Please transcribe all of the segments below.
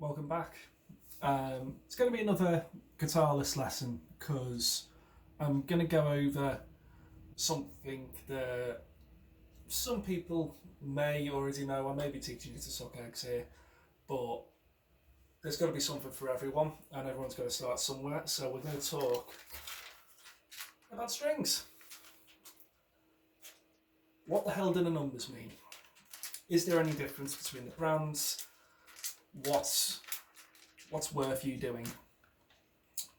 welcome back. It's going to be another guitarless lesson because I'm going to go over something that some people may already know. I may be teaching you to suck eggs here, but there's got to be something for everyone, and everyone's got to start somewhere. So we're going to talk about strings. What the hell do the numbers mean? Is there any difference between the brands? What's worth you doing?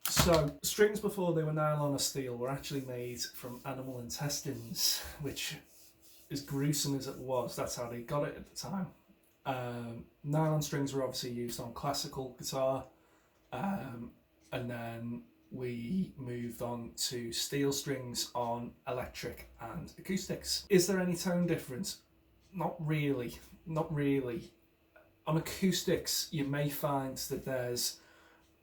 So strings before they were nylon or steel were actually made from animal intestines, which, as gruesome as it was, that's how they got it at the time. Nylon strings were obviously used on classical guitar, and then we moved on to steel strings on electric and acoustics. Is there any tone difference? Not really. On acoustics, you may find that there's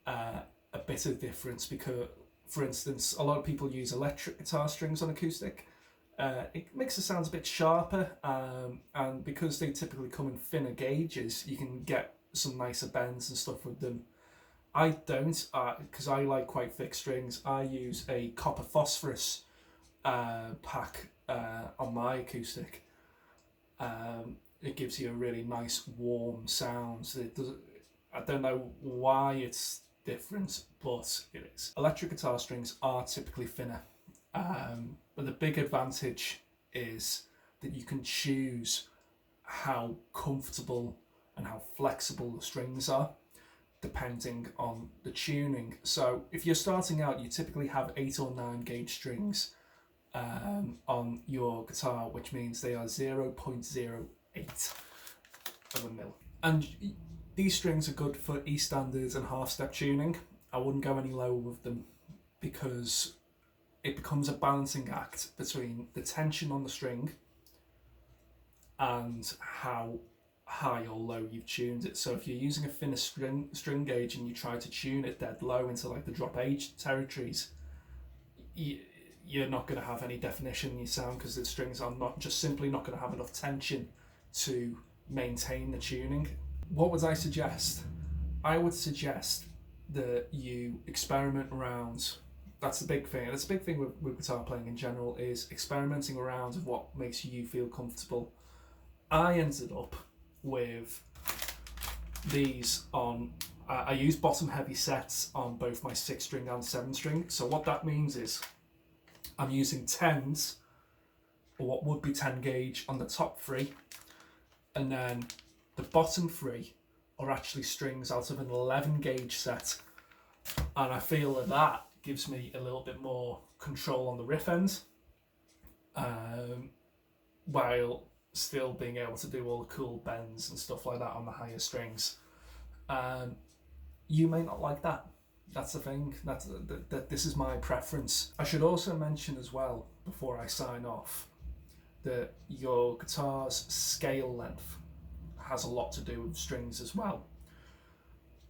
a bit of difference because, for instance, a lot of people use electric guitar strings on acoustic. It makes the sounds a bit sharper, and because they typically come in thinner gauges, you can get some nicer bends and stuff with them. I don't, because I like quite thick strings. I use a copper phosphorus pack on my acoustic. It gives you a really nice warm sound. I don't know why it's different, but it is. Electric guitar strings are typically thinner, but the big advantage is that you can choose how comfortable and how flexible the strings are depending on the tuning. So if you're starting out, you typically have 8 or 9 gauge strings on your guitar, which means they are 0.08 of a mil. And these strings are good for E standards and half step tuning. I wouldn't go any lower with them because it becomes a balancing act between the tension on the string and how high or low you've tuned it. So if you're using a thinner string gauge and you try to tune it dead low into like the drop A territories, you're not going to have any definition in your sound because the strings are simply not going to have enough tension to maintain the tuning. What would I suggest? I would suggest that you experiment around. That's the big thing. That's a big thing with guitar playing in general, is experimenting around with what makes you feel comfortable. I ended up with these on. I use bottom heavy sets on both my 6 string and 7 string. So what that means is I'm using 10s, or what would be 10 gauge on the top 3, and then the bottom 3 are actually strings out of an 11 gauge set, and I feel that gives me a little bit more control on the riff end, while still being able to do all the cool bends and stuff like that on the higher strings. You may not like that. That's the thing. That this is my preference. I should also mention as well, before I sign off, that your guitar's scale length has a lot to do with strings as well.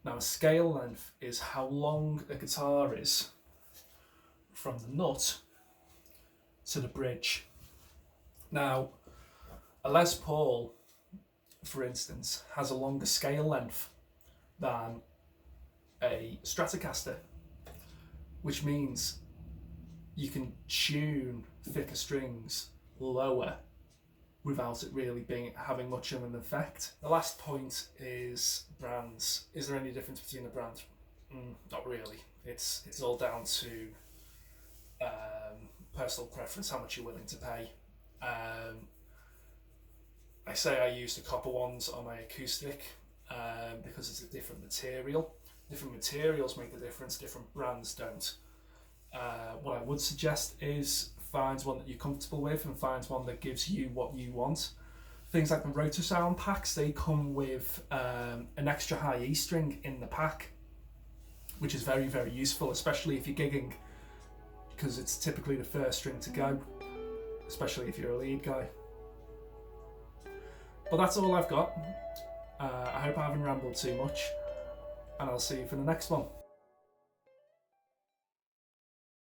Now, a scale length is how long a guitar is from the nut to the bridge. Now, a Les Paul, for instance, has a longer scale length than a Stratocaster, which means you can tune thicker strings lower without it really having much of an effect. The last point is brands. Is there any difference between the brand? Not really. It's all down to personal preference, how much you're willing to pay. I say I use the copper ones on my acoustic because it's a different material. Different materials make the difference, different brands don't. What I would suggest is find one that you're comfortable with and find one that gives you what you want. Things like the Rotosound packs, they come with an extra high E string in the pack, which is very, very useful, especially if you're gigging, because it's typically the first string to go, especially if you're a lead guy. But that's all I've got. I hope I haven't rambled too much, and I'll see you for the next one.